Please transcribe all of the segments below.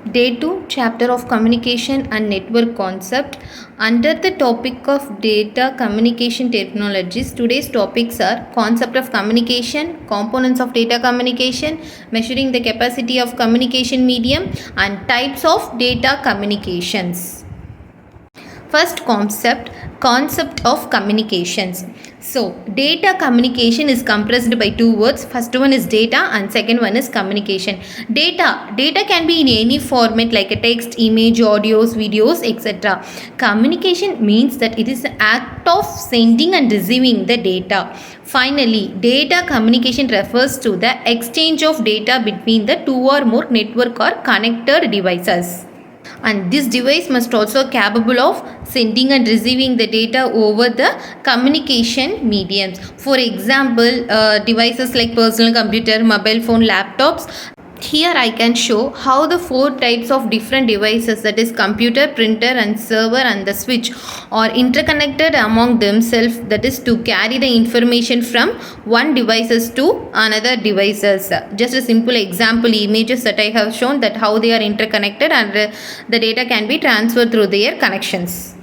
Day 2, chapter of communication and network concept. Under the topic of data communication technologies, today's topics are concept of communication, components of data communication, measuring the capacity of communication medium, and types of data communications. First concept of communications. So data communication is compressed by two words. First one is data and second one is communication. Data can be in any format like a text, image, audios, videos, etc. Communication means that it is the act of sending and receiving the data. Finally, data communication refers to the exchange of data between the two or more network or connected devices. And this device must also capable of sending and receiving the data over the communication mediums. For example, devices like personal computer, mobile phone, laptops. Here I can show how the four types of different devices, that is computer, printer and server and the switch, are interconnected among themselves, that is to carry the information from one devices to another devices. Just a simple example images that I have shown, that how they are interconnected and the data can be transferred through their connections.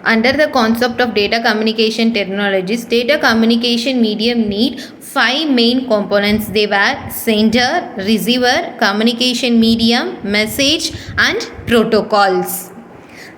Under the concept of data communication technologies, data communication medium need five main components. They were sender, receiver, communication medium, message and protocols.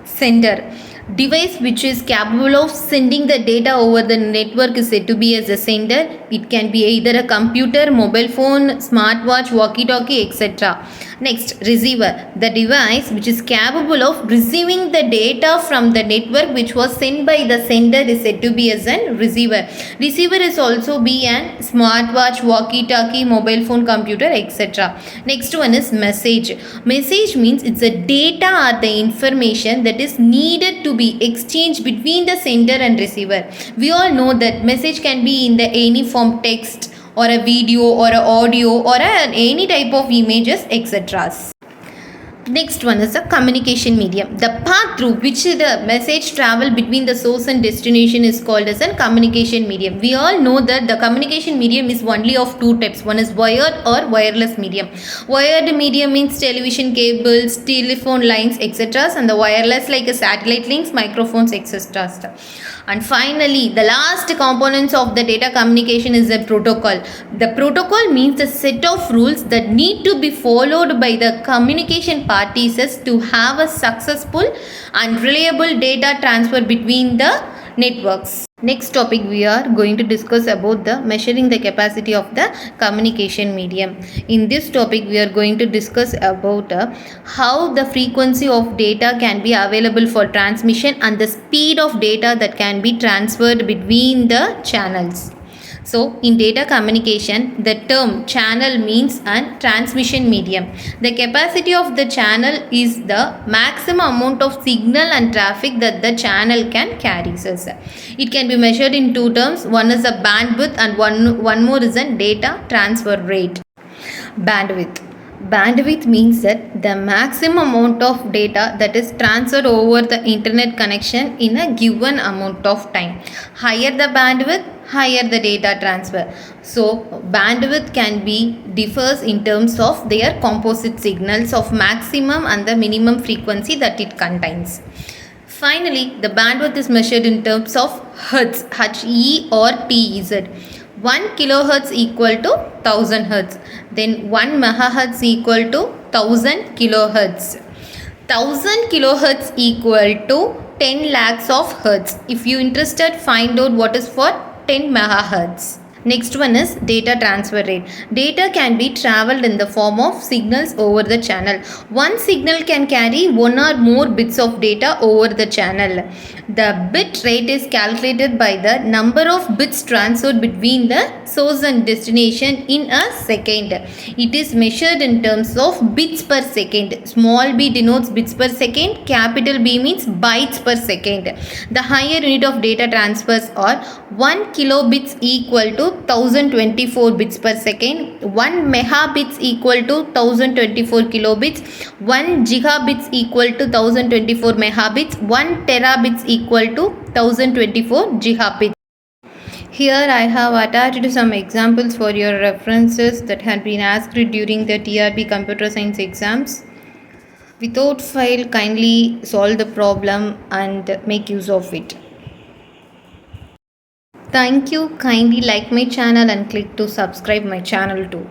Sender. Device which is capable of sending the data over the network is said to be as a sender. It can be either a computer, mobile phone, smartwatch, walkie-talkie, etc. Next, receiver. The device which is capable of receiving the data from the network which was sent by the sender is said to be as a receiver. Receiver is also be an smartwatch, walkie-talkie, mobile phone, computer, etc. Next one is message. Message means it's a data or the information that is needed to be exchanged between the sender and receiver. We all know that message can be in the any form, text or a video or a audio or any type of images, etc. Next one is the communication medium. The path through which the message travel between the source and destination is called as a communication medium. We all know that the communication medium is only of two types. One is wired or wireless medium. Wired medium means television cables, telephone lines, etc. And the wireless like a satellite links, microphones, etc. And finally, the last components of the data communication is the protocol. The protocol means the set of rules that need to be followed by the communication parties to have a successful and reliable data transfer between the networks. Next topic we are going to discuss about the measuring the capacity of the communication medium. In this topic we are going to discuss about how the frequency of data can be available for transmission and the speed of data that can be transferred between the channels. So, in data communication, the term channel means a transmission medium. The capacity of the channel is the maximum amount of signal and traffic that the channel can carry. It can be measured in two terms. One is a bandwidth and one more is a data transfer rate. Bandwidth. Bandwidth means that the maximum amount of data that is transferred over the internet connection in a given amount of time. Higher the bandwidth, higher the data transfer. So bandwidth can be differs in terms of their composite signals of maximum and the minimum frequency that it contains. Finally, the bandwidth is measured in terms of hertz, H-E or T-Z. 1 kilohertz equal to 1000 hertz. Then 1 megahertz equal to 1000 kilohertz. 1000 kilohertz equal to 10 lakhs of hertz. If you interested, find out what is for 10 megahertz. Next one is data transfer rate. Data can be traveled in the form of signals over the channel. One signal can carry one or more bits of data over the channel. The bit rate is calculated by the number of bits transferred between the source and destination in a second. It is measured in terms of bits per second. Small b denotes bits per second. Capital B means bytes per second. The higher unit of data transfers are 1 kilobits equal to 1024 bits per second, 1 megabits equal to 1024 kilobits, 1 gigabits equal to 1024 megabits, 1 terabits equal to 1024 gigabits. Here I have attached some examples for your references that had been asked during the TRB Computer Science exams. Without fail, kindly solve the problem and make use of it. Thank you. Kindly like my channel and click to subscribe my channel too.